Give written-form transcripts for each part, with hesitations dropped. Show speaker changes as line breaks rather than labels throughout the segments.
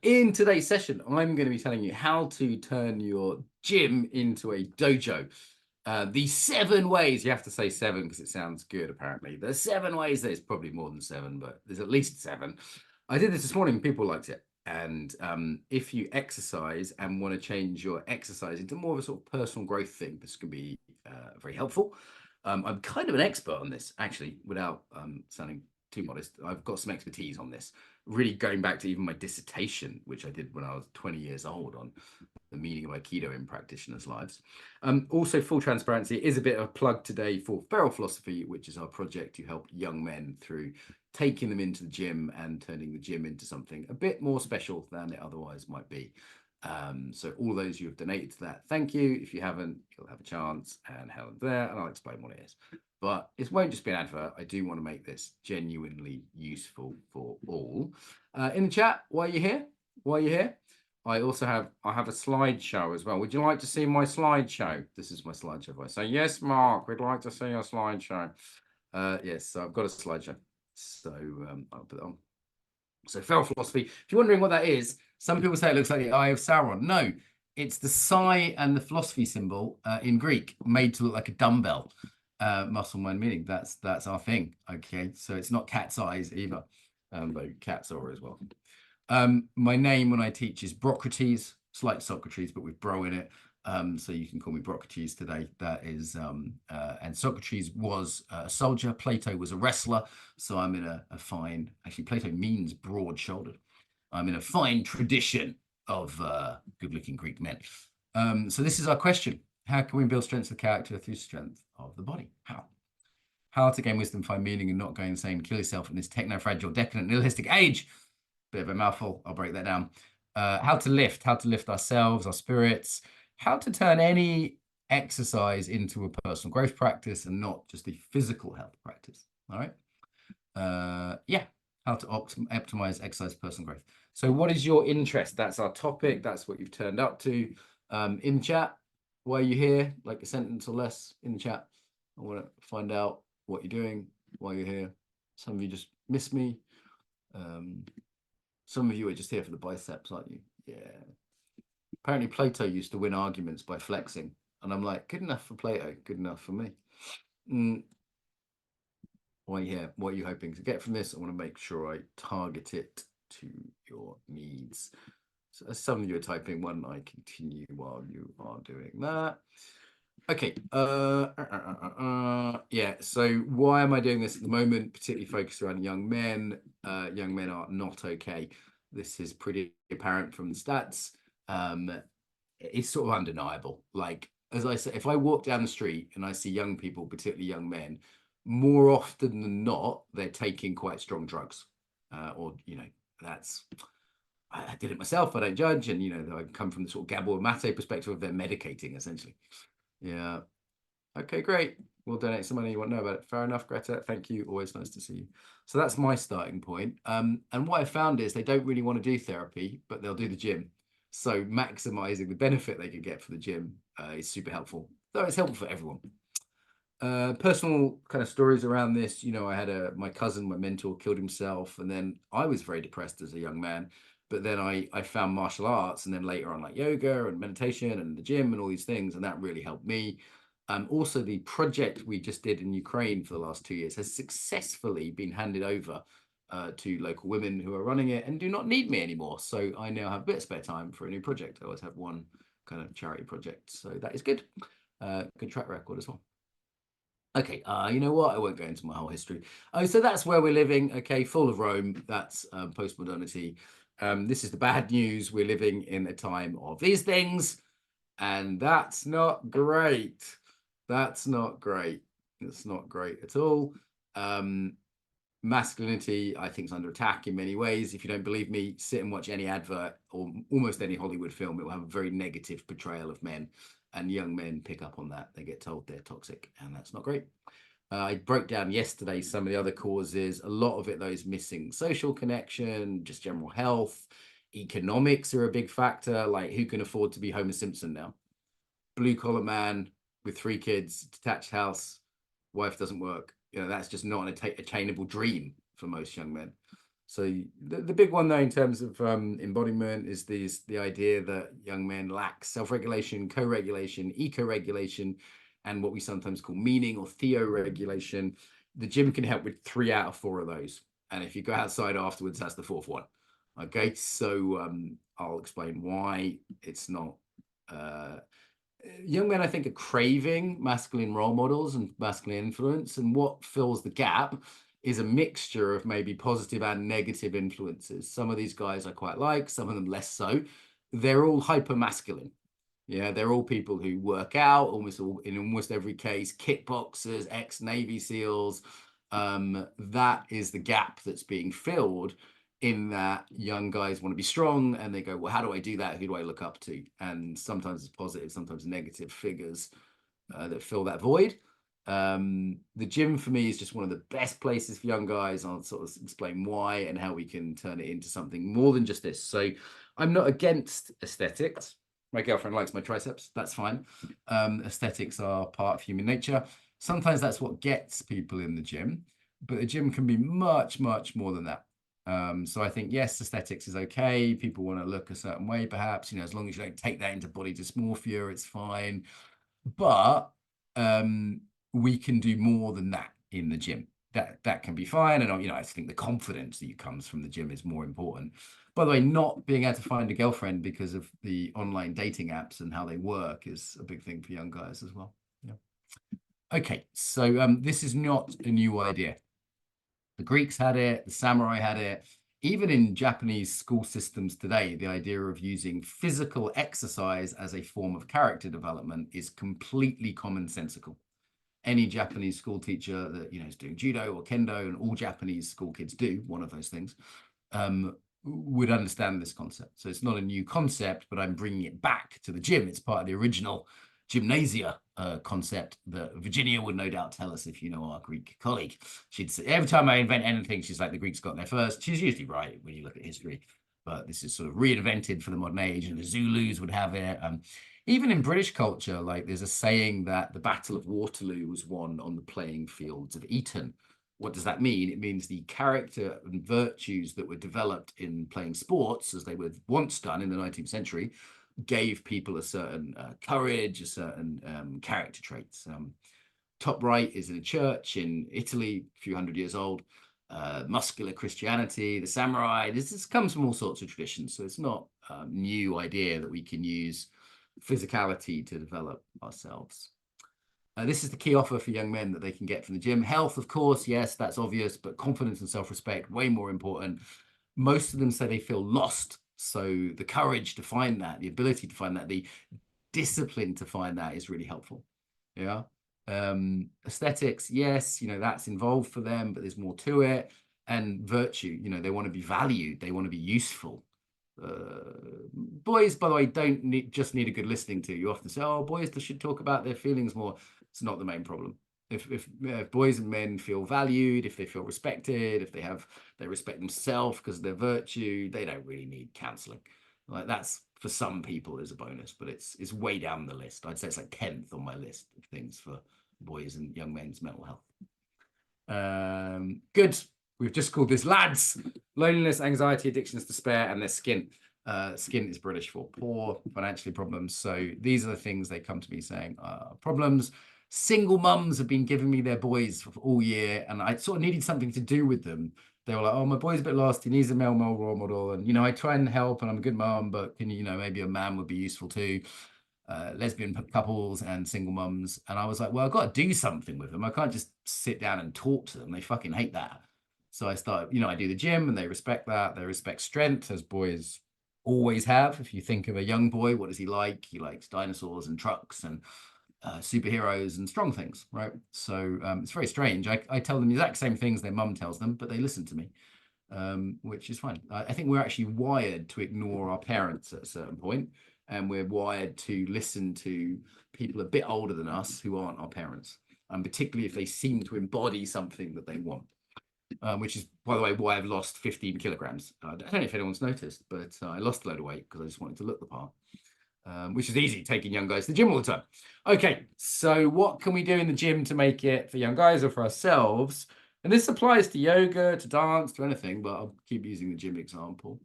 In today's session, I'm going to be telling you how to turn your gym into a dojo. The 7 ways, you have to say 7 because it sounds good, apparently. There's 7 ways, there's probably more than 7, but there's at least 7. I did this morning, people liked it. And if you exercise and want to change your exercise into more of a sort of personal growth thing, this can be very helpful. I'm kind of an expert on this, actually, without sounding too modest. I've got some expertise on this, really going back to even my dissertation, which I did when I was 20 years old, on the meaning of Aikido in practitioners' lives. Also, full transparency, is a bit of a plug today for Feral Philosophy, which is our project to help young men through taking them into the gym and turning the gym into something a bit more special than it otherwise might be. So all those who have donated to that, thank you. If you haven't, you'll have a chance, and Helen's there, and I'll explain what it is. But it won't just be an advert. I do want to make this genuinely useful for all. In the chat, while you're here, I also have a slideshow as well. Would you like to see my slideshow? This is my slideshow. I say, yes, Mark, we'd like to see your slideshow. Yes, so I've got a slideshow. So I'll put it on. So Feral Philosophy, if you're wondering what that is, some people say it looks like the Eye of Sauron. No, it's the psi and the philosophy symbol in Greek, made to look like a dumbbell. Muscle mind meaning, that's our thing. Okay, so it's not cat's eyes either, though cats are as well. My name when I teach is Brocrates. It's like Socrates, but with bro in it. So you can call me Brocrates today. That is, and Socrates was a soldier. Plato was a wrestler. So I'm in a fine, actually Plato means broad-shouldered. I'm in a fine tradition of good-looking Greek men. So this is our question. How can we build strength of character through strength of the body? How to gain wisdom, find meaning, and not go insane, kill yourself in this techno-fragile, decadent, nihilistic age. Bit of a mouthful. I'll break that down. How to lift ourselves, our spirits, how to turn any exercise into a personal growth practice and not just a physical health practice. All right. Yeah. How to optimize exercise personal growth. So what is your interest? That's our topic. That's what you've turned up to. In chat, why are you here? Like a sentence or less in the chat. I want to find out what you're doing, why you're here. Some of you just miss me. Some of you are just here for the biceps, aren't you? Yeah. Apparently Plato used to win arguments by flexing. And I'm like, good enough for Plato, good enough for me. Why are you here? What are you hoping to get from this? I want to make sure I target it to your needs. So as some of you are typing one, I continue while you are doing that. Okay. Yeah. So why am I doing this at the moment? Particularly focused around young men. Young men are not okay. This is pretty apparent from the stats. It's sort of undeniable. Like, as I said, if I walk down the street and I see young people, particularly young men, more often than not, they're taking quite strong drugs. Or, that's, I did it myself. I don't judge. And, I come from the sort of Gabor Mate perspective of they're medicating, essentially. Yeah. Okay, great. We'll donate some money. You want to know about it. Fair enough, Greta. Thank you. Always nice to see you. So that's my starting point. And what I found is they don't really want to do therapy, but they'll do the gym. So maximizing the benefit they can get for the gym is super helpful. Though it's helpful for everyone. Personal kind of stories around this. I had my cousin, my mentor, killed himself. And then I was very depressed as a young man. But then I found martial arts, and then later on like yoga and meditation and the gym and all these things. And that really helped me. Also, the project we just did in Ukraine for the last 2 years has successfully been handed over to local women who are running it and do not need me anymore. So I now have a bit of spare time for a new project. I always have one kind of charity project. So that is good. Good track record as well. Okay, you know what? I won't go into my whole history. So that's where we're living. Okay, fall of Rome. That's post-modernity. This is the bad news. We're living in a time of these things, and that's not great. That's not great. It's not great at all. Masculinity, I think, is under attack in many ways. If you don't believe me, sit and watch any advert or almost any Hollywood film. It will have a very negative portrayal of men, and young men pick up on that. They get told they're toxic, and that's not great. I broke down yesterday some of the other causes. A lot of it, though, is missing social connection, just general health. Economics are a big factor. Like, who can afford to be Homer Simpson now? Blue-collar man with 3 kids, detached house, wife doesn't work. That's just not an attainable dream for most young men. So the big one though in terms of embodiment is the idea that young men lack self-regulation, co-regulation, eco-regulation, and what we sometimes call meaning or theo-regulation. The gym can help with 3 out of 4 of those. And if you go outside afterwards, that's the 4th one. Okay, so I'll explain why it's not. Young men, I think, are craving masculine role models and masculine influence, and what fills the gap is a mixture of maybe positive and negative influences. Some of these guys I quite like, some of them less so. They're all hyper masculine. Yeah, they're all people who work out, in almost every case, kickboxers, ex-Navy SEALs. That is the gap that's being filled, in that young guys want to be strong and they go, well, how do I do that? Who do I look up to? And sometimes it's positive, sometimes negative figures that fill that void. The gym for me is just one of the best places for young guys. I'll sort of explain why and how we can turn it into something more than just this. So I'm not against aesthetics. My girlfriend likes my triceps. That's fine. Aesthetics are part of human nature. Sometimes that's what gets people in the gym, but the gym can be much, much more than that. So I think, yes, aesthetics is okay. People want to look a certain way, perhaps, as long as you don't take that into body dysmorphia, it's fine. But we can do more than that in the gym. That can be fine. And, I think the confidence that comes from the gym is more important. By the way, not being able to find a girlfriend because of the online dating apps and how they work is a big thing for young guys as well. Yeah. Okay, so this is not a new idea. The Greeks had it, the samurai had it. Even in Japanese school systems today, the idea of using physical exercise as a form of character development is completely commonsensical. Any Japanese school teacher that is doing judo or kendo, and all Japanese school kids do one of those things, would understand this concept. So it's not a new concept, but I'm bringing it back to the gym. It's part of the original gymnasia concept that Virginia would no doubt tell us if you know our Greek colleague. She'd say, every time I invent anything, she's like, the Greeks got there first. She's usually right when you look at history, but this is sort of reinvented for the modern age, and the Zulus would have it. Even in British culture, like there's a saying that the Battle of Waterloo was won on the playing fields of Eton. What does that mean? It means the character and virtues that were developed in playing sports, as they were once done in the 19th century, gave people a certain courage, a certain character traits. Top right is in a church in Italy, a few hundred years old. Muscular Christianity, the samurai. This comes from all sorts of traditions, so it's not a new idea that we can use physicality to develop ourselves. This is the key offer for young men that they can get from the gym. Health, of course, yes, that's obvious, but confidence and self-respect, way more important. Most of them say they feel lost. So the courage to find that, the ability to find that, the discipline to find that is really helpful. Yeah. Aesthetics, yes, that's involved for them, but there's more to it. And virtue, they want to be valued, they want to be useful. Boys, by the way, don't just need a good listening to. You often say, oh, boys should talk about their feelings more. It's not the main problem. If boys and men feel valued, if they feel respected, if they respect themselves because of their virtue, they don't really need counseling. Like, that's for some people is a bonus, but it's way down the list. I'd say it's like 10th on my list of things for boys and young men's mental health. Good. We've just called this lads. Loneliness, anxiety, addictions, despair, and their skin. Skin is British for poor, financially problems. So these are the things they come to me saying problems. Single mums have been giving me their boys for all year, and I sort of needed something to do with them. They were like, oh, my boy's a bit lost. He needs a male role model. And, I try and help, and I'm a good mom, but can maybe a man would be useful too. Lesbian couples and single mums. And I was like, well, I've got to do something with them. I can't just sit down and talk to them. They fucking hate that. So I started, I do the gym, and they respect that. They respect strength, as boys always have. If you think of a young boy, what does he like? He likes dinosaurs and trucks and superheroes and strong things, right? So it's very strange. I tell them the exact same things their mum tells them, but they listen to me, which is fine. I think we're actually wired to ignore our parents at a certain point, and we're wired to listen to people a bit older than us who aren't our parents, and particularly if they seem to embody something that they want. Which is, by the way, why I've lost 15 kilograms. I don't know if anyone's noticed, but I lost a load of weight because I just wanted to look the part, which is easy, taking young guys to the gym all the time. Okay, so what can we do in the gym to make it for young guys or for ourselves And this applies to yoga, to dance, to anything, but I'll keep using the gym example.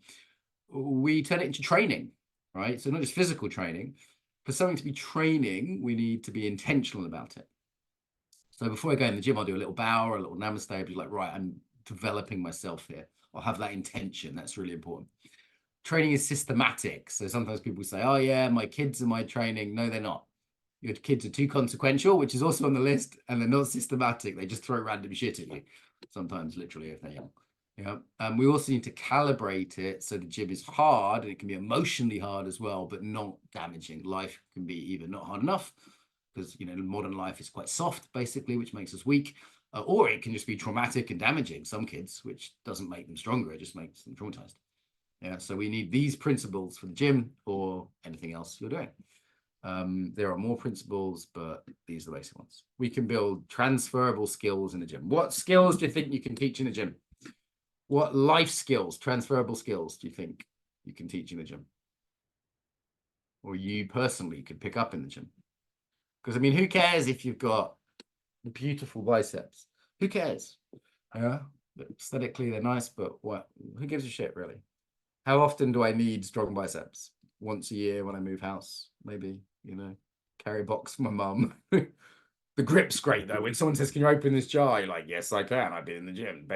We turn it into training, right? So not just physical training. For something to be training, we need to be intentional about it. So before I go in the gym, I'll do a little bow or a little namaste. I'll be like, right, I'm developing myself here. I'll have that intention. That's really important. Training is systematic. So sometimes people say, oh, yeah, my kids are my training. No, they're not. Your kids are too consequential, which is also on the list, and they're not systematic. They just throw random shit at you, sometimes literally if they're young. Yeah. We also need to calibrate it so the gym is hard, and it can be emotionally hard as well, but not damaging. Life can be either not hard enough, because modern life is quite soft, basically, which makes us weak, or it can just be traumatic and damaging some kids, which doesn't make them stronger. It just makes them traumatized. Yeah. So we need these principles for the gym or anything else you're doing. There are more principles, but these are the basic ones. We can build transferable skills in the gym. What skills do you think you can teach in the gym? What life skills, transferable skills, do you think you can teach in the gym? Or you personally could pick up in the gym? Because, I mean, who cares if you've got beautiful biceps? Who cares? Yeah, aesthetically, they're nice, but what? Who gives a shit, really? How often do I need strong biceps? Once a year when I move house, maybe, carry a box for my mum. The grip's great though. When someone says, "Can you open this jar?" You're like, "Yes, I can. I've been in the gym."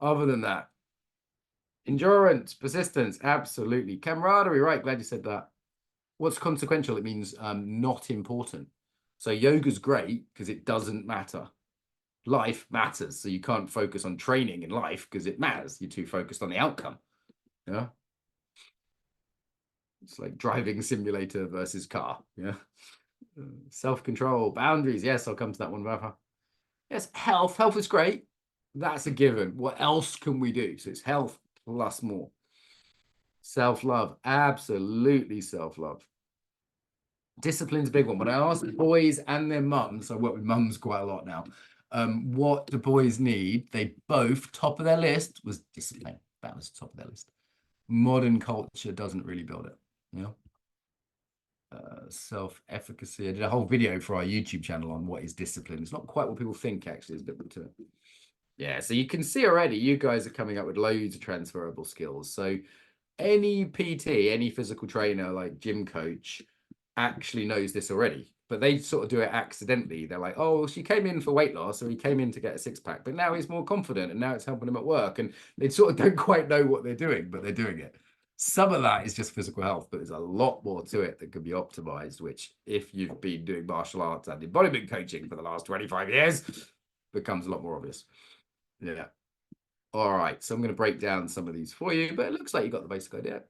Other than that, endurance, persistence, absolutely. Camaraderie, right? Glad you said that. What's consequential? It means not important. So yoga's great because it doesn't matter. Life matters, so you can't focus on training in life because it matters. You're too focused on the outcome. Yeah. It's like driving simulator versus car. Yeah. Self-control, boundaries. Yes, I'll come to that one, Rafa. Yes, health. Health is great. That's a given. What else can we do? So it's health plus more. Self-love. Absolutely self-love. Discipline's a big one. When I ask boys and their mums, I work with mums quite a lot now, what do boys need? They both, top of their list was discipline. That was top of their list. Modern culture doesn't really build it. Self-efficacy. I did a whole video for our YouTube channel on what is discipline. It's not quite what people think, actually. It's a bit more to it. Yeah, so you can see already you guys are coming up with loads of transferable skills. So any PT, any physical trainer, like gym coach, actually knows this already, but they sort of do it accidentally. They're like, oh, she came in for weight loss, or he came in to get a six-pack, but now he's more confident and now it's helping him at work. And they sort of don't quite know what they're doing, but they're doing it. Some of that is just physical health, but there's a lot more to it that could be optimized, which if you've been doing martial arts and embodiment coaching for the last 25 years, becomes a lot more obvious. Yeah. All right. So I'm going to break down some of these for you, but it looks like you got the basic idea.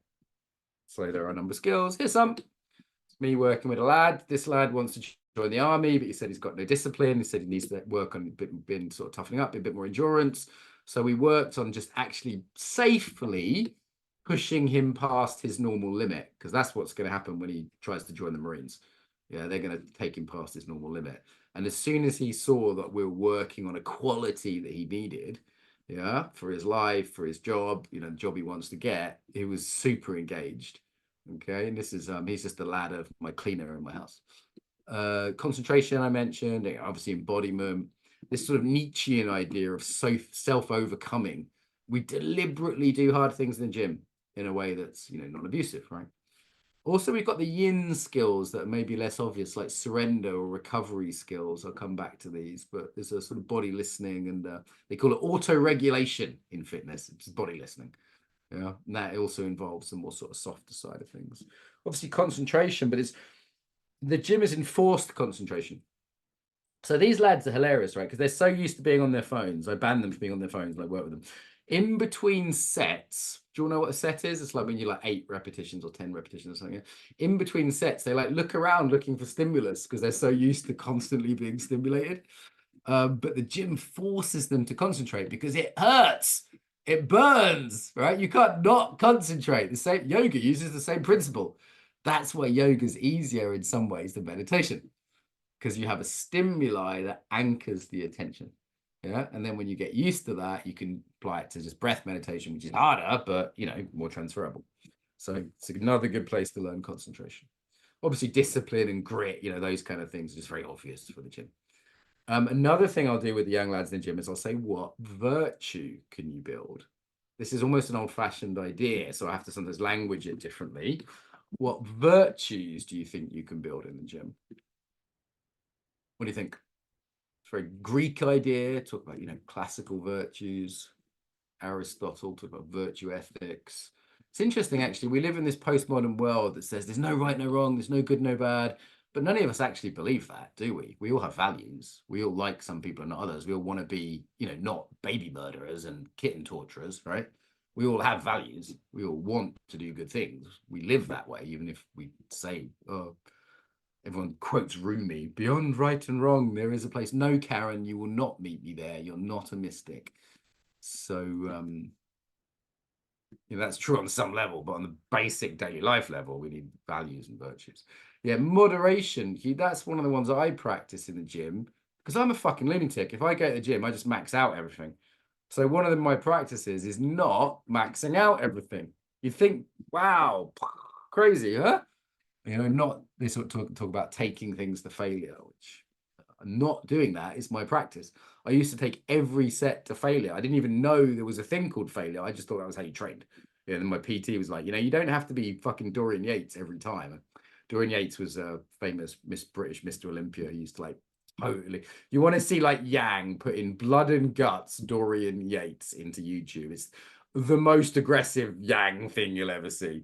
So there are a number of skills. Here's some. It's me working with a lad. This lad wants to join the army, but he said he's got no discipline. He said he needs to work on been sort of toughening up, a bit more endurance. So we worked on just actually safely pushing him past his normal limit, because that's what's going to happen when he tries to join the Marines. Yeah, they're going to take him past his normal limit. And as soon as he saw that we're working on a quality that he needed, yeah, for his life, for his job, the job he wants to get, he was super engaged. Okay, and this is he's just the lad of my cleaner in my house. Concentration, I mentioned, obviously embodiment, this sort of Nietzschean idea of self-overcoming. We deliberately do hard things in the gym in a way that's non-abusive, right? Also, we've got the yin skills that may be less obvious, like surrender or recovery skills. I'll come back to these, but there's a sort of body listening, and they call it auto-regulation in fitness. It's body listening. Yeah, and that also involves the more sort of softer side of things. Obviously, concentration, but the gym is enforced concentration. So these lads are hilarious, right? Because they're so used to being on their phones. I ban them from being on their phones when I work with them. In between sets, do you all know what a set is? It's like when you like 8 repetitions or 10 repetitions or something. In between sets, they like look around looking for stimulus because they're so used to constantly being stimulated. But the gym forces them to concentrate because it hurts. It burns, right? You can't not concentrate. The same yoga uses the same principle. That's why yoga is easier in some ways than meditation, because you have a stimuli that anchors the attention. Yeah. And then when you get used to that, you can apply it to just breath meditation, which is harder, but more transferable. So it's another good place to learn concentration. Obviously, discipline and grit, those kind of things are just very obvious for the gym. Another thing I'll do with the young lads in the gym is I'll say, what virtue can you build? This is almost an old-fashioned idea, so I have to sometimes language it differently. What virtues do you think you can build in the gym? What do you think? It's a very Greek idea. Talk about, classical virtues. Aristotle talked about virtue ethics. It's interesting, actually. We live in this postmodern world that says there's no right, no wrong, there's no good, no bad. But none of us actually believe that, do we? We all have values. We all like some people and not others. We all want to be, not baby murderers and kitten torturers, right? We all have values. We all want to do good things. We live that way, even if we say, oh, everyone quotes Rumi, beyond right and wrong, there is a place. No, Karen, you will not meet me there. You're not a mystic. So, that's true on some level, but on the basic daily life level, we need values and virtues. Yeah, moderation. That's one of the ones I practice in the gym because I'm a fucking lunatic. If I go to the gym, I just max out everything. So one of my practices is not maxing out everything. You think, wow, crazy, huh? Not this talk about taking things to failure, which not doing that is my practice. I used to take every set to failure. I didn't even know there was a thing called failure. I just thought that was how you trained. Yeah, and my PT was like, you don't have to be fucking Dorian Yates every time. Dorian Yates was a famous Miss British Mr. Olympia. He used to like totally. You want to see like Yang put in blood and guts Dorian Yates into YouTube. It's the most aggressive Yang thing you'll ever see.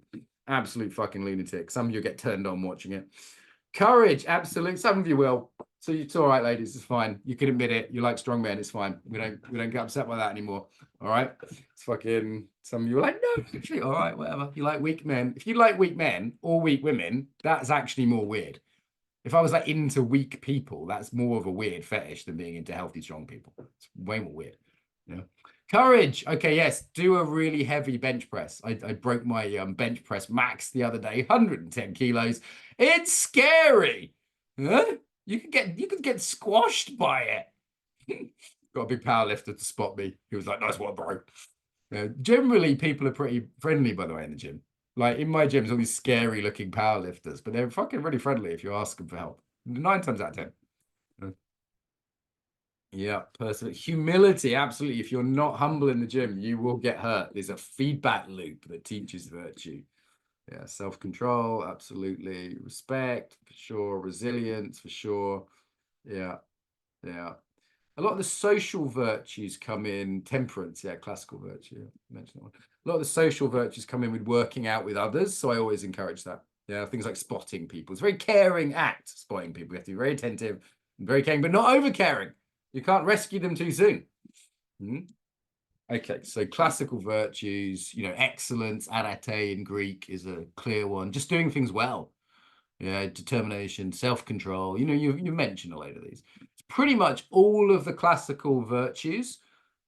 Absolute fucking lunatic. Some of you get turned on watching it. Courage, absolutely. Some of you will. So it's all right, ladies. It's fine. You can admit it. You like strong men. It's fine. We don't get upset by that anymore. All right. It's fucking. Some of you are like, no, actually, all right, whatever. You like weak men. If you like weak men or weak women, that's actually more weird. If I was like into weak people, that's more of a weird fetish than being into healthy, strong people. It's way more weird. Yeah. Courage. Okay, yes. Do a really heavy bench press. I broke my bench press max the other day, 110 kilos. It's scary. Huh? You could get squashed by it. Got a big power lifter to spot me. He was like, nice one, bro. Generally, people are pretty friendly, by the way, in the gym. Like in my gym, there's all these scary looking power lifters, but they're fucking really friendly if you ask them for help. 9 times out of 10. Yeah, personal humility. Absolutely. If you're not humble in the gym, you will get hurt. There's a feedback loop that teaches virtue. Yeah, self-control, absolutely. Respect, for sure. Resilience, for sure. Yeah, yeah. A lot of the social virtues come in temperance. Yeah, classical virtue. I mentioned that one. A lot of the social virtues come in with working out with others. So I always encourage that. Yeah, things like spotting people. It's a very caring act, spotting people. You have to be very attentive and very caring, but not over caring. You can't rescue them too soon. Okay, so classical virtues, excellence, arete in Greek is a clear one. Just doing things well. Yeah, determination, self-control. You mentioned a load of these. It's pretty much all of the classical virtues.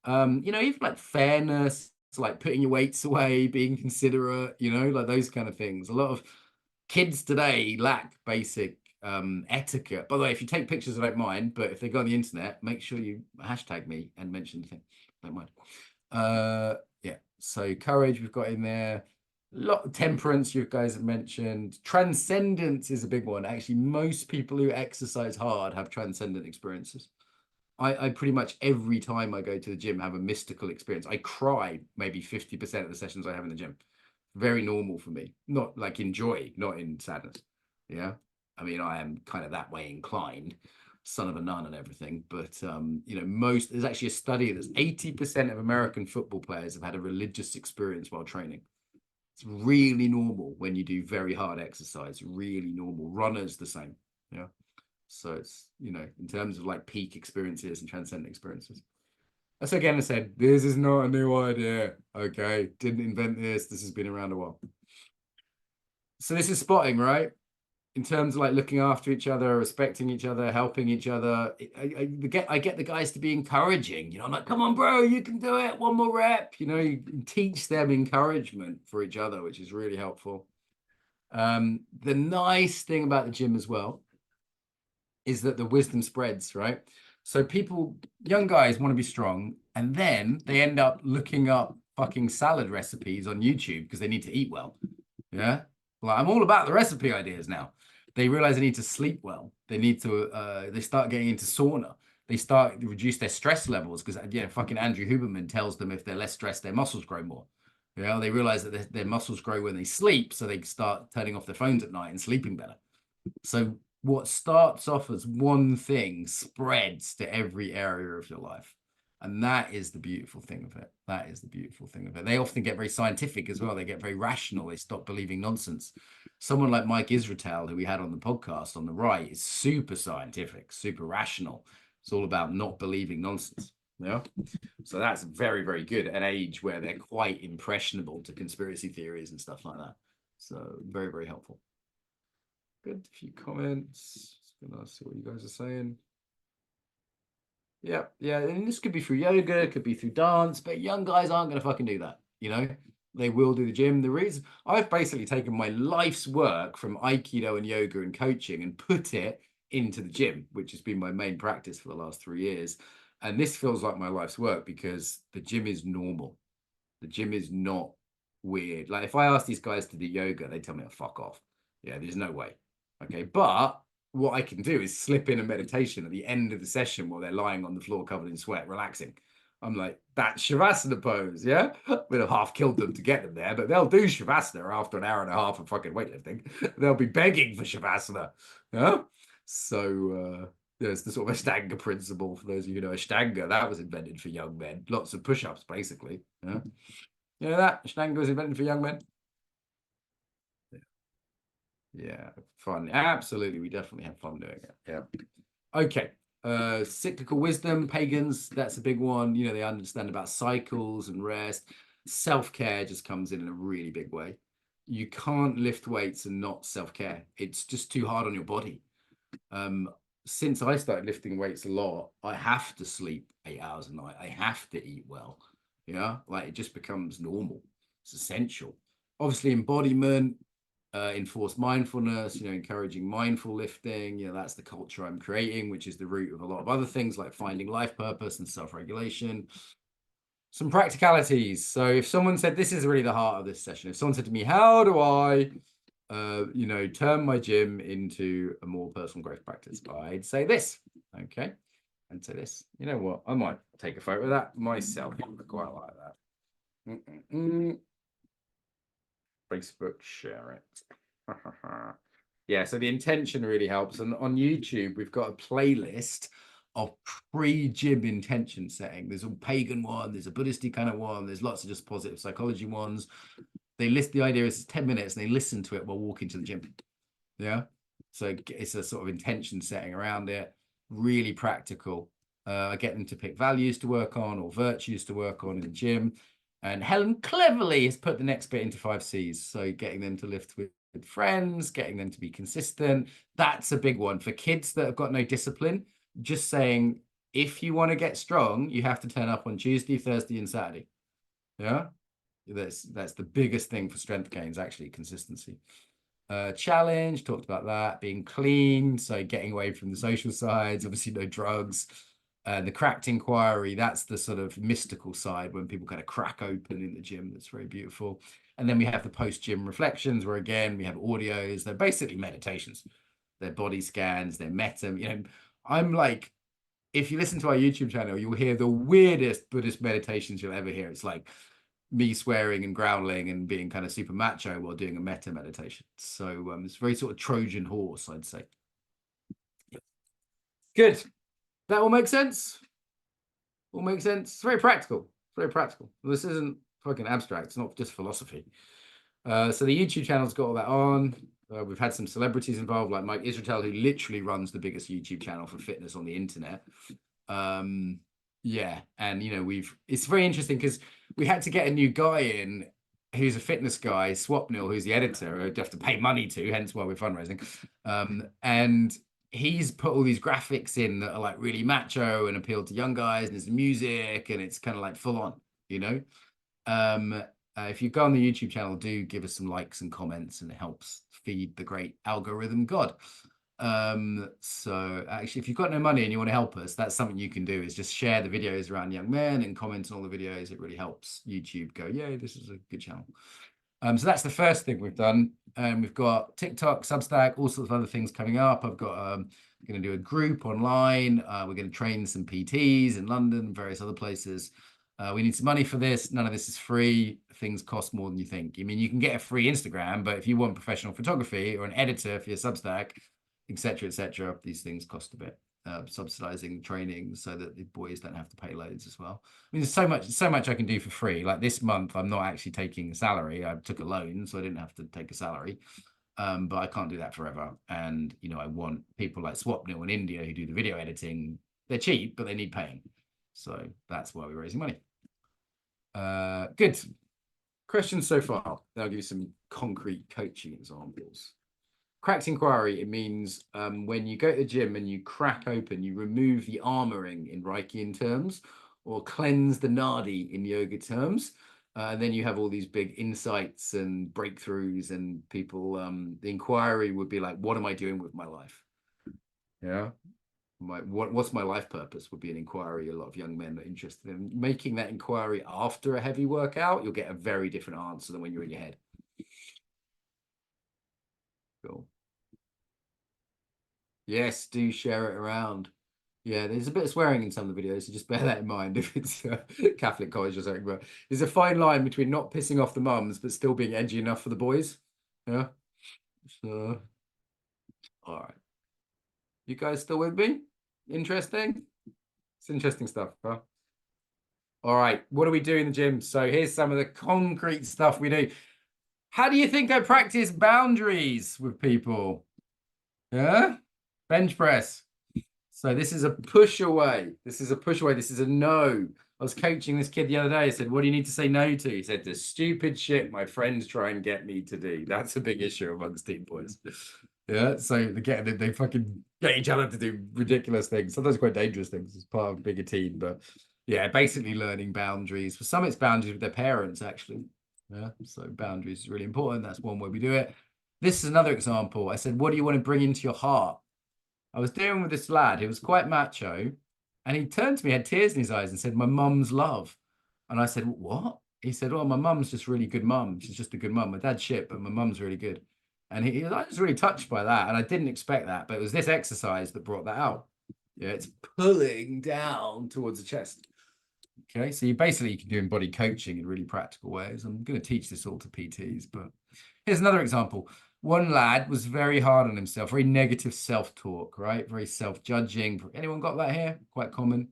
Even like fairness, like putting your weights away, being considerate, like those kind of things. A lot of kids today lack basic etiquette. By the way, if you take pictures, I don't mind, but if they go on the internet, make sure you hashtag me and mention the thing. Don't mind. Yeah, so courage we've got in there. Lot of temperance you guys have mentioned. Transcendence is a big one. Actually, most people who exercise hard have transcendent experiences. I pretty much every time I go to the gym have a mystical experience. I cry maybe 50% of the sessions I have in the gym. Very normal for me. Not like in joy, not in sadness. Yeah. I mean, I am kind of that way inclined, son of a nun and everything. But there's actually a study that 80% of American football players have had a religious experience while training. It's really normal when you do very hard exercise, really normal. Runners the same. Yeah. So it's, in terms of like peak experiences and transcendent experiences. That's again, I said, this is not a new idea. Okay. Didn't invent this. This has been around a while. So this is spotting, right? In terms of like looking after each other, respecting each other, helping each other. I get the guys to be encouraging. I'm like, come on, bro, you can do it. One more rep. You teach them encouragement for each other, which is really helpful. The nice thing about the gym as well is that the wisdom spreads, right? So young guys want to be strong, and then they end up looking up fucking salad recipes on YouTube because they need to eat well. Yeah. Well, I'm all about the recipe ideas now. They realize they need to sleep well. They start getting into sauna. they start to reduce their stress levels because, fucking Andrew Huberman tells them if they're less stressed, their muscles grow more. They realize that their muscles grow when they sleep, so they start turning off their phones at night and sleeping better. So what starts off as one thing spreads to every area of your life. And that is the beautiful thing of it. That is the beautiful thing of it. They often get very scientific as well. They get very rational. They stop believing nonsense. Someone like Mike Israetel, who we had on the podcast on the right, is super scientific, super rational. It's all about not believing nonsense. Yeah. So that's very, very good at an age where they're quite impressionable to conspiracy theories and stuff like that. So very, very helpful. Good. A few comments. Just gonna see what you guys are saying. Yeah, and this could be through yoga, it could be through dance, but young guys aren't going to fucking do that. They will do the gym. The reason I've basically taken my life's work from Aikido and yoga and coaching and put it into the gym, which has been my main practice for the last 3 years. And this feels like my life's work because the gym is normal. The gym is not weird. Like if I ask these guys to do yoga, they tell me to fuck off. Yeah, there's no way. Okay, but what I can do is slip in a meditation at the end of the session while they're lying on the floor covered in sweat, relaxing. I'm like, that's Shavasana pose, yeah? We'd have half killed them to get them there, but they'll do Shavasana after an hour and a half of fucking weightlifting. They'll be begging for Shavasana, yeah? So, there's the sort of Ashtanga principle. For those of you who know Ashtanga, that was invented for young men. Lots of push-ups, basically. Yeah? You know that? Ashtanga was invented for young men? Yeah, fun. Absolutely. We definitely have fun doing it. Yeah. Okay. Cyclical wisdom, pagans, that's a big one. They understand about cycles and rest. Self-care just comes in a really big way. You can't lift weights and not self-care. It's just too hard on your body. Since I started lifting weights a lot, I have to sleep 8 hours a night. I have to eat well. Like it just becomes normal. It's essential. Obviously, embodiment, enforced mindfulness, encouraging mindful lifting. That's the culture I'm creating, which is the root of a lot of other things like finding life purpose and self-regulation. Some practicalities. So if someone said, this is really the heart of this session, if someone said to me, how do I turn my gym into a more personal growth practice, I'd say this. Okay. I'd say this. You know what? I might take a photo of that myself. I quite like that. Facebook, share it. Yeah, so the intention really helps. And on YouTube, we've got a playlist of pre-gym intention setting. There's a pagan one, there's a Buddhisty kind of one, there's lots of just positive psychology ones. They list the idea is 10 minutes and they listen to it while walking to the gym. Yeah. So it's a sort of intention setting around it, really practical. I get them to pick values to work on or virtues to work on in the gym. And Helen cleverly has put the next bit into 5 C's. So getting them to lift with friends, getting them to be consistent. That's a big one for kids that have got no discipline. Just saying, if you want to get strong, you have to turn up on Tuesday, Thursday, and Saturday. Yeah. That's the biggest thing for strength gains, actually, consistency. Challenge, talked about that. Being clean, so getting away from the social sides, obviously no drugs. The cracked inquiry, that's the sort of mystical side when people kind of crack open in the gym. That's very beautiful. And then we have the post-gym reflections, where again, we have audios. They're basically meditations. They're body scans, they're metta. I'm like, if you listen to our YouTube channel, you'll hear the weirdest Buddhist meditations you'll ever hear. It's like me swearing and growling and being kind of super macho while doing a metta meditation. So it's very sort of Trojan horse, I'd say. Good. That all makes sense? All makes sense? It's very practical. It's very practical. This isn't fucking abstract. It's not just philosophy. So the YouTube channel's got all that on. We've had some celebrities involved, like Mike Israetel, who literally runs the biggest YouTube channel for fitness on the internet. Yeah, and it's very interesting because we had to get a new guy in who's a fitness guy, Swapnil, who's the editor, who'd have to pay money to, hence why we're fundraising. And he's put all these graphics in that are like really macho and appeal to young guys, and there's music, and it's kind of like full on, if you go on the YouTube channel, do give us some likes and comments, and it helps feed the great algorithm god. So actually, if you've got no money and you want to help us, that's something you can do, is just share the videos around young men and comment on all the videos. It really helps YouTube go, yeah, this is a good channel. So that's the first thing we've done. We've got TikTok, Substack, all sorts of other things coming up. I've got We're going to do a group online. We're going to train some PTs in London and various other places. We need some money for this. None of this is free. Things cost more than you think. I mean, you can get a free Instagram, but if you want professional photography or an editor for your Substack, etc., these things cost a bit. Subsidizing training so that the boys don't have to pay loads as well. I mean, there's so much I can do for free. Like this month, I'm not actually taking a salary. I took a loan, so I didn't have to take a salary. But I can't do that forever. And, you know, I want people like Swapnil in India who do the video editing. They're cheap, but they need paying. So that's why we're raising money. Good. Questions so far. I'll give you some concrete coaching examples. Cracked inquiry, it means when you go to the gym and you crack open, you remove the armoring in Reichian terms, or cleanse the nadi in yoga terms. And then you have all these big insights and breakthroughs, and people, the inquiry would be like, what am I doing with my life? Yeah. What's my life purpose would be an inquiry a lot of young men are interested in. Making that inquiry after a heavy workout, you'll get a very different answer than when you're in your head. Cool. Yes, do share it around. Yeah, there's a bit of swearing in some of the videos, so just bear that in mind if it's Catholic college or something. But there's a fine line between not pissing off the mums, but still being edgy enough for the boys. Yeah. So, all right. You guys still with me? Interesting? It's interesting stuff, huh? All right. What do we do in the gym? So here's some of the concrete stuff we do. How do you think I practice boundaries with people? Yeah? Bench press. So this is a push away. This is a push away. This is a no. I was coaching this kid the other day. I said, what do you need to say no to? He said, the stupid shit my friends try and get me to do. That's a big issue amongst teen boys. Yeah. So they fucking get each other to do ridiculous things. Sometimes quite dangerous things as part of a bigger team. But yeah, basically learning boundaries. For some, it's boundaries with their parents, actually. Yeah. So boundaries is really important. That's one way we do it. This is another example. I said, what do you want to bring into your heart? I was dealing with this lad who was quite macho, and he turned to me, had tears in his eyes, and said, my mum's love. And I said, what? He said, oh, my mum's just really good mum. She's just a good mum. My dad's shit, but my mum's really good. And I was really touched by that. And I didn't expect that, but it was this exercise that brought that out. Yeah, it's pulling down towards the chest. Okay, so you basically can do embodied coaching in really practical ways. I'm going to teach this all to PTs, but here's another example. One lad was very hard on himself, very negative self-talk, right? Very self-judging. Anyone got that here? Quite common.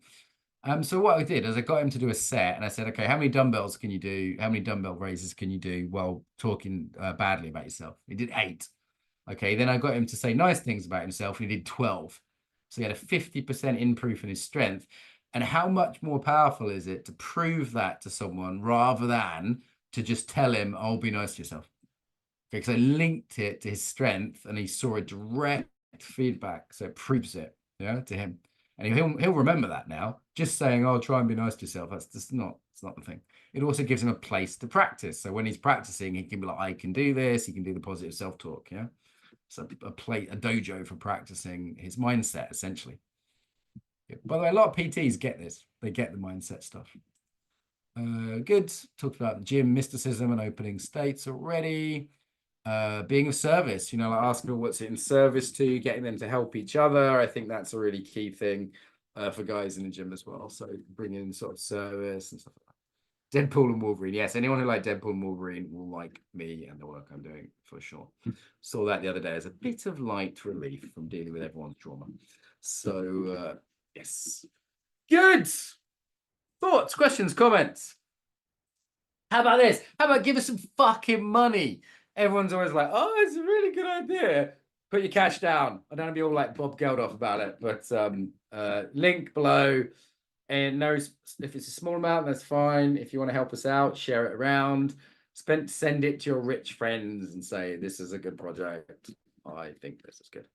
So what I did is I got him to do a set, and I said, okay, how many dumbbells can you do? How many dumbbell raises can you do while talking badly about yourself? He did 8. Okay, then I got him to say nice things about himself, and he did 12. So he had a 50% improve in his strength. And how much more powerful is it to prove that to someone rather than to just tell him, oh, be nice to yourself? Because I linked it to his strength and he saw a direct feedback. So it proves it, yeah, to him. And he'll remember that now. Just saying, oh, try and be nice to yourself. That's just it's not the thing. It also gives him a place to practice. So when he's practicing, he can be like, I can do this. He can do the positive self-talk, yeah. So a dojo for practicing his mindset, essentially. Yeah. By the way, a lot of PTs get this. They get the mindset stuff. Good. Talked about the gym mysticism and opening states already. Being of service, like asking people what's it in service to, getting them to help each other. I think that's a really key thing for guys in the gym as well. So bringing in sort of service and stuff like that. Deadpool and Wolverine. Yes, anyone who liked Deadpool and Wolverine will like me and the work I'm doing for sure. Saw that the other day as a bit of light relief from dealing with everyone's trauma. So yes. Good. Thoughts, questions, comments? How about this? How about give us some fucking money? Everyone's always like, oh, it's a really good idea. Put your cash down. I don't want to be all like Bob Geldof about it, but link below. And no, if it's a small amount, that's fine. If you want to help us out, share it around. Send it to your rich friends and say, this is a good project. I think this is good.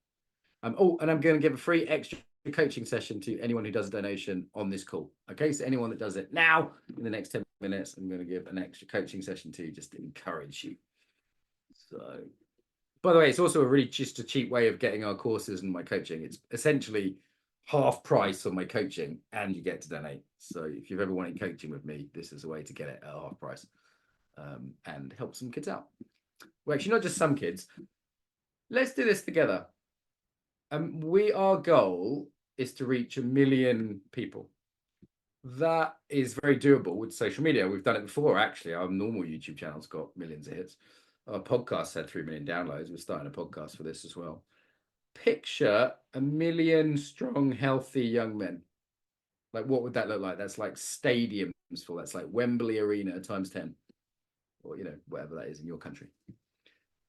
Oh, and I'm going to give a free extra coaching session to anyone who does a donation on this call. Okay, so anyone that does it now in the next 10 minutes, I'm going to give an extra coaching session to just to encourage you. So, by the way, it's also a really just a cheap way of getting our courses and my coaching. It's essentially half price on my coaching and you get to donate. So if you've ever wanted coaching with me, this is a way to get it at half price and help some kids out. Well, actually, not just some kids. Let's do this together. Our goal is to reach 1 million people. That is very doable with social media. We've done it before, actually. Our normal YouTube channel's got millions of hits. Our podcast had 3 million downloads. We're starting a podcast for this as well. Picture 1 million strong, healthy young men. Like, what would that look like? That's like stadiums full. That's like Wembley Arena times 10, or, you know, whatever that is in your country.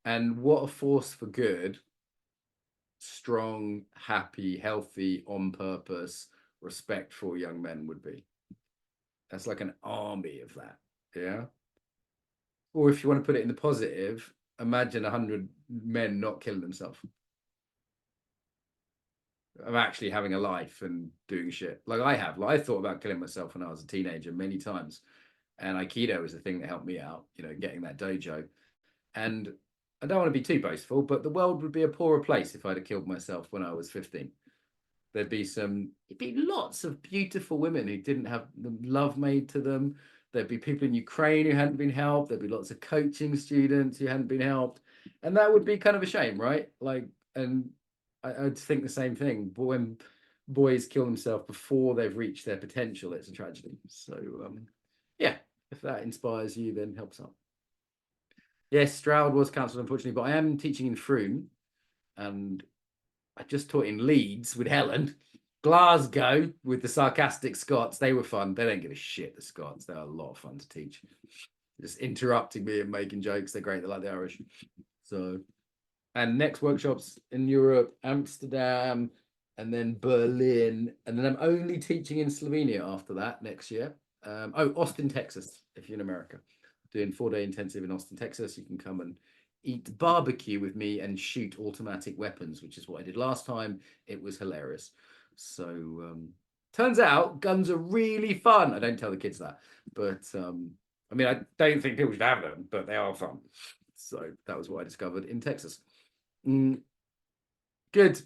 And what a force for good, strong, happy, healthy, on purpose, respectful young men would be. That's like an army of that. Yeah. Or if you want to put it in the positive, imagine 100 men not killing themselves. I'm actually having a life and doing shit like I have. Like, I thought about killing myself when I was a teenager many times. And Aikido was the thing that helped me out, you know, getting that dojo. And I don't want to be too boastful, but the world would be a poorer place if I'd have killed myself when I was 15. There'd be lots of beautiful women who didn't have the love made to them. There'd be people in Ukraine who hadn't been helped. There'd be lots of coaching students who hadn't been helped. And that would be kind of a shame, right? Like, and I'd think the same thing. But when boys kill themselves before they've reached their potential, it's a tragedy. So, yeah, if that inspires you, then helps out. Yes, Stroud was cancelled, unfortunately, but I am teaching in Frome, and I just taught in Leeds with Helen. Glasgow with the sarcastic Scots. They were fun. They don't give a shit, the Scots. They're a lot of fun to teach. Just interrupting me and making jokes. They're great. They're like the Irish. So, and next workshops in Europe, Amsterdam, and then Berlin. And then I'm only teaching in Slovenia after that next year. Austin, Texas, if you're in America. Doing 4-day intensive in Austin, Texas. You can come and eat barbecue with me and shoot automatic weapons, which is what I did last time. It was hilarious. So turns out guns are really fun. I don't tell the kids that, but I mean, I don't think people should have them, but they are fun. So that was what I discovered in Texas. Good.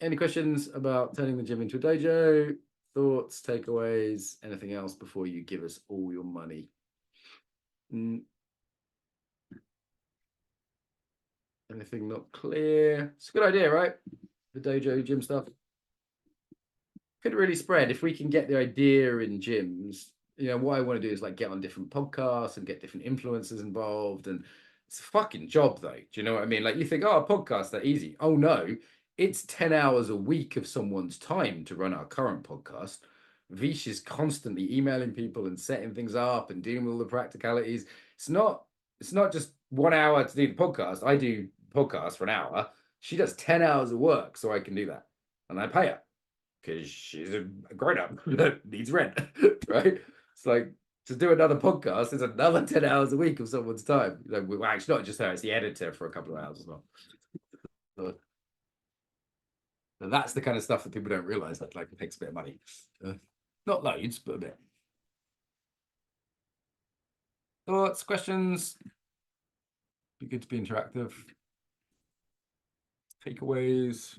Any questions about turning the gym into a dojo? Thoughts, takeaways, anything else before you give us all your money? Anything not clear? It's a good idea, right? The dojo gym stuff could really spread if we can get the idea in gyms. You know, what I want to do is like get on different podcasts and get different influencers involved. And it's a fucking job, though. Do you know what I mean? Like, you think, oh, a podcast, that easy. Oh no, it's 10 hours a week of someone's time to run our current podcast. Vish is constantly emailing people and setting things up and dealing with all the practicalities. It's not just 1 hour to do the podcast. I do podcast for an hour. She does 10 hours of work so I can do that. And I pay her because she's a grown-up that needs rent, right? It's like, to do another podcast is another 10 hours a week of someone's time. You know, well, actually, not just her, it's the editor for a couple of hours as well. So that's the kind of stuff that people don't realize that like it takes a bit of money. Not loads, but a bit. Thoughts, questions? Be good to be interactive. Takeaways.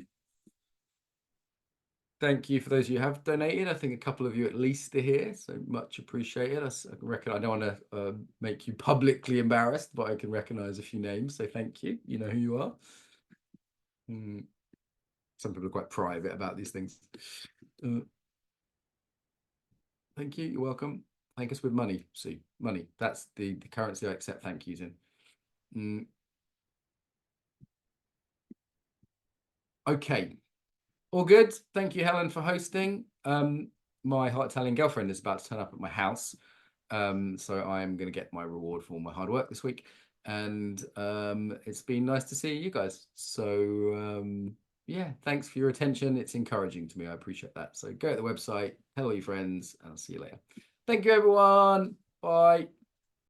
Thank you for those of you who have donated. I think a couple of you at least are here, so much appreciated. I reckon I don't want to make you publicly embarrassed, but I can recognize a few names, so thank you. You know who you are. Some people are quite private about these things. Thank you. You're welcome. Thank us with money. See, money. That's the currency I accept thank yous in. Okay. All good. Thank you, Helen, for hosting. My hot Italian girlfriend is about to turn up at my house. So I'm going to get my reward for all my hard work this week. And it's been nice to see you guys. So yeah, thanks for your attention. It's encouraging to me. I appreciate that. So go to the website, tell all your friends, and I'll see you later. Thank you, everyone. Bye.